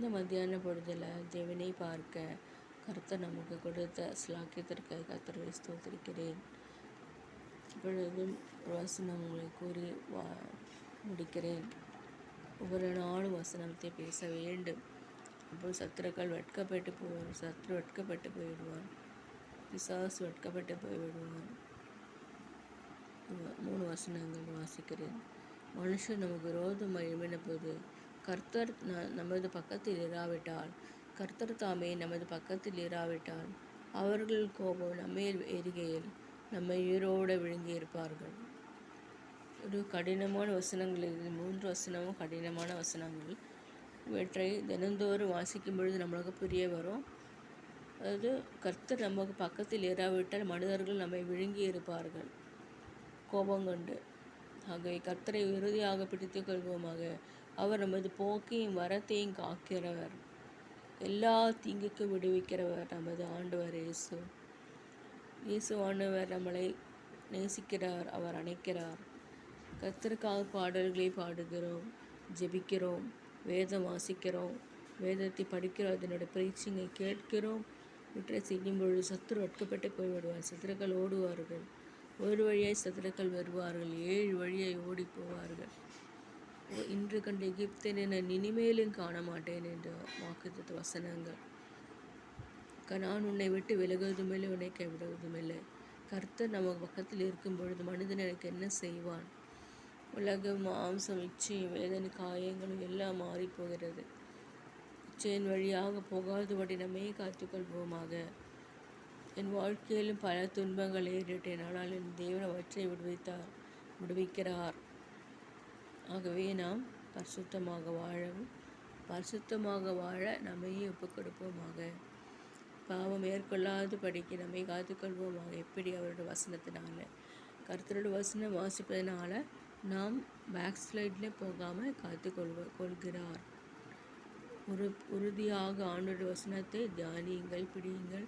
இந்த மத்தியான பொழுதில் தேவனை பார்க்க கர்த்தர் நமக்கு கொடுத்த ஸ்லாக்கியத்திற்கு கர்த்தரை ஸ்தோத்திரிக்கிறேன். இப்பொழுதும் வசனம் உங்களை கூறி முடிக்கிறேன். ஒவ்வொரு நாளும் வசனத்தை பேச வேண்டும். அப்போது சத்துருக்கள் சத்ரு வெட்கப்பட்டு போயிடுவான், பிசாசு வெட்கப்பட்டு போய்விடுவான். 3 வசனங்கள் வாசிக்கிறேன். மனுஷன் நமக்கு விரோதமாக எழும்பின போது கர்த்தர் நமது பக்கத்தில் இராவிட்டால், கர்த்தர் தாமே நமது பக்கத்தில் இராவிட்டால், அவர்கள் கோபம் நம்மேல் எரிகையில் நம்மை உயிரோடு விழுங்கி இருப்பார்கள். ஒரு கடினமான வசனங்கள். இது 3 வசனமும் கடினமான வசனங்கள். இவற்றை தினந்தோறும் வாசிக்கும் பொழுது நம்மளுக்கு புரிய வரும். அதாவது கர்த்தர் நமக்கு பக்கத்தில் இராவிட்டால் மனிதர்கள் நம்மை விழுங்கி இருப்பார்கள் கோபம் கொண்டு. ஆகவே கர்த்தரை இறுதியாக பிடித்து கொள்வோமாக. அவர் நமது போக்கையும் வரத்தையும் காக்கிறவர், எல்லா தீங்குக்கும் விடுவிக்கிறவர் நமது ஆண்டவர் இயேசு. ஆண்டவர் நம்மளை நேசிக்கிறார், அவர் அணைக்கிறார். கர்த்தருக்காக பாடல்களை பாடுகிறோம், ஜெபிக்கிறோம், வேதம் வாசிக்கிறோம், வேதத்தை படிக்கிறோம், அதனுடைய பிரீச்சிங்கை கேட்கிறோம். இவற்றை செய்யும் பொழுது சத்துரு வெட்கப்பட்டு போய்விடுவார். சத்துருக்கள் ஓடுவார்கள். ஒரு வழியாய் சத்துருக்கள் வருவார்கள், 7 வழியாய் ஓடி போவார்கள். இன்று கண்ட எகிப்தினை நான் இனிமேலும் காண மாட்டேன் என்ற வாக்குத்தத்த வசனங்கள். நான் உன்னை விட்டு விலகுவதுமில்லை, உன்னை கைவிடுவதுமில்லை. கர்த்தர் நமக்கு பக்கத்தில் இருக்கும் பொழுது மனிதன் எனக்கு என்ன செய்வான்? உலகம், மாம்சம், இச்சையும் வேதனை, காயங்களும் எல்லாம் மாறி போகிறது. இச்சையின் வழியாக போகாதபடி நம்மை காத்துக்கொள்வோமாக. என் வாழ்க்கையிலும் பல துன்பங்கள் ஏறிட்டேன், ஆனால் என் தேவன் அவற்றை விடுவிக்கிறார். ஆகவே நாம் பரிசுத்தமாக வாழ நம்மையே ஒப்புக் கொடுப்போமாக. பாவம் மேற்கொள்ளாது படிக்க நம்மை காத்துக்கொள்வோமாக. எப்படி? அவருடைய வசனத்தினால. கர்த்தருடைய வசனம் வாசிப்பதனால நாம் பேக்ஸ்லைடில் போகாமல் கொள்கிறார். உறுதியாக ஆண்டோட வசனத்தை தியானியுங்கள், பிடியுங்கள்.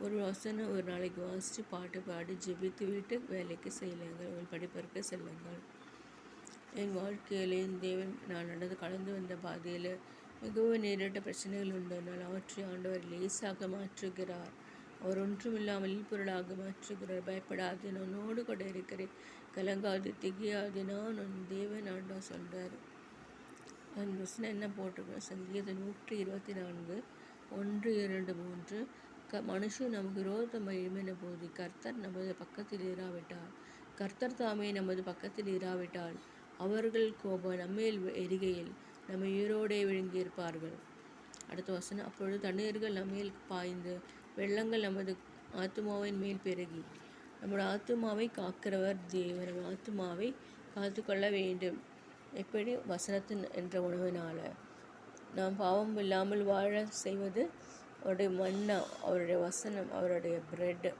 ஒரு வசனம் ஒரு நாளைக்கு வாசித்து பாட்டு பாடி ஜெபித்து விட்டு வேலைக்கு செல்லுங்கள், உங்கள் படிப்பிற்கு செல்லுங்கள். என் வாழ்க்கையிலே தேவன் நான் கடந்து வந்த பாதையில் மிகவும் நேரிட்ட பிரச்சனைகள் உண்டனால் அவற்றை ஆண்டவர் லேசாக மாற்றுகிறார். அவர் ஒன்றுமில்லாமல் பொருளாக மாற்றுகிறார். பயப்படாது, நான் உன்னோடு கூட இருக்கிறேன், கலங்காது, திகையாது, நான் உன் தேவன் ஆண்டவர் சொல்கிறார். அந்த வசனம் என்ன போட்டிருக்கோம்? சங்கீதம் 124 1, 2, 3. மனுஷன் நமக்கு விரோதமாக எழும்பின போது கர்த்தர் நமது பக்கத்தில் இராவிட்டால், கர்த்தர் தாமே நமது பக்கத்தில் இராவிட்டால், அவர்கள் கோபம் நம்மேல் எரிகையில் நம்மை உயிரோடே விழுங்கியிருப்பார்கள். அடுத்த வசனம். அப்பொழுது தண்ணீர்கள் நம்மேல் பாய்ந்து வெள்ளங்கள் நமது ஆத்துமாவின் மேல் பெருகி. நம்முடைய ஆத்துமாவை காக்கிறவர் தேவன். நம்ம ஆத்துமாவை காத்துக்கொள்ள வேண்டும். எப்படி? வசனத்தின் என்ற உணவினால். நாம் பாவம் இல்லாமல் வாழ செய்வது அவருடைய மன்னா, அவருடைய வசனம், அவருடைய பிரெட்.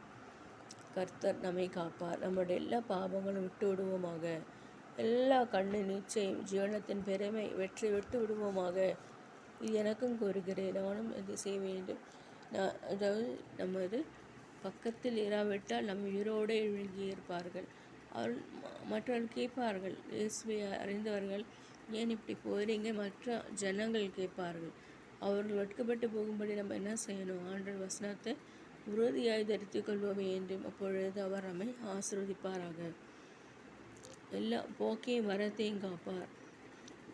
கர்த்தர் நம்மை காப்பார். நம்முடைய எல்லா பாவங்களும் விட்டு விடுவோமாக. எல்லா கண்ணின் நிச்சயம், ஜீவனத்தின் பெருமை, வெற்றி விட்டு விடுவோமாக. இது எனக்கும் கூறுகிறேன், நானும் இது செய்ய வேண்டும். அதாவது நமது பக்கத்தில் இராவிட்டால் நம்ம உயிரோடு விழுங்கி இருப்பார்கள். மற்றவர்கள் கேட்பார்கள், இயேசுவை அறிந்தவர்கள் ஏன் இப்படி போகிறீங்க? மற்ற ஜனங்கள் கேட்பார்கள். அவர்கள் வெட்கப்பட்டு போகும்படி நம்ம என்ன செய்யணும்? ஆண்டவர் வசனத்தை உறுதியாய் தரித்து கொள்வ வேண்டும். அப்பொழுது அவர் நம்மை ஆசீர்வதிப்பாராக. எல்லா போக்கையும் வரத்தையும் காப்பார்.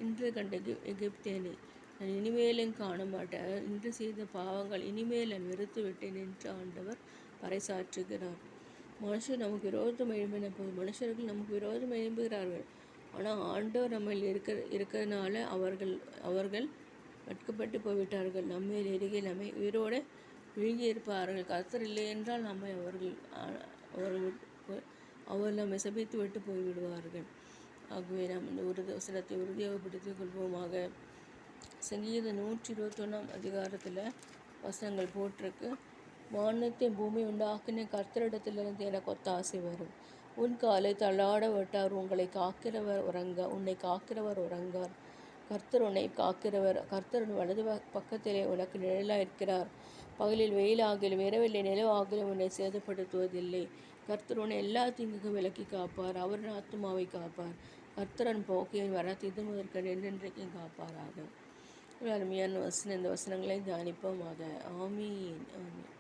இன்று கண்ட எகிப்தியனை நான் இனிமேலும் காண மாட்டேன், இன்று செய்த பாவங்கள் இனிமேல் நான் வெறுத்து விட்டேன் என்று ஆண்டவர் பறைசாற்றுகிறார். மனுஷன் நமக்கு விரோதம் எழும்பின போது மனுஷர்கள் நமக்கு விரோதம் எழும்புகிறார்கள். ஆனால் ஆண்டவர் நம்ம இருக்கிறதுனால அவர்கள் வெட்கப்பட்டு போய்விட்டார்கள். நம்மேல் எரிகை நம்மை உயிரோடு விழுங்கி இருப்பார்கள். கர்த்தர் இல்லை என்றால் அவர்கள் நம்மை சபித்து விட்டு போய்விடுவார்கள். ஆகவே நாம் இந்த வசனத்தை உறுதியாக பிடித்துக் கொள்வோமாக. சங்கீதம் 121 அதிகாரத்தில் வசனங்கள் போட்டிருக்கு. வானத்தையும் பூமி உண்டாக்கின கர்த்தரிடத்திலிருந்து எனக்கு ஒத்தாசை வரும். உன் காலை தள்ளாட விட்டார், உன்னை காக்கிறவர் உறங்கார். கர்த்தர் உன்னை காக்கிறவர். கர்த்தர் வலது பக்கத்திலே உனக்கு நிழலாக இருக்கிறார். பகலில் வெயிலாகிலும் இரவிலே நிலவாகிலும் உன்னை சேதப்படுத்துவதில்லை. கர்த்தர் உன்னை எல்லா தீங்குக்கும் விலக்கி காப்பார். அவரின் ஆத்துமாவை காப்பார். கர்த்தரன் போக்கையின் வரத்தை இது முதற்க என்றென்றைக்கும் காப்பாராக. ஒரு அருமையான வசனம். இந்த வசனங்களை தியானிப்போமாக. ஆமீன் ஆமீன்.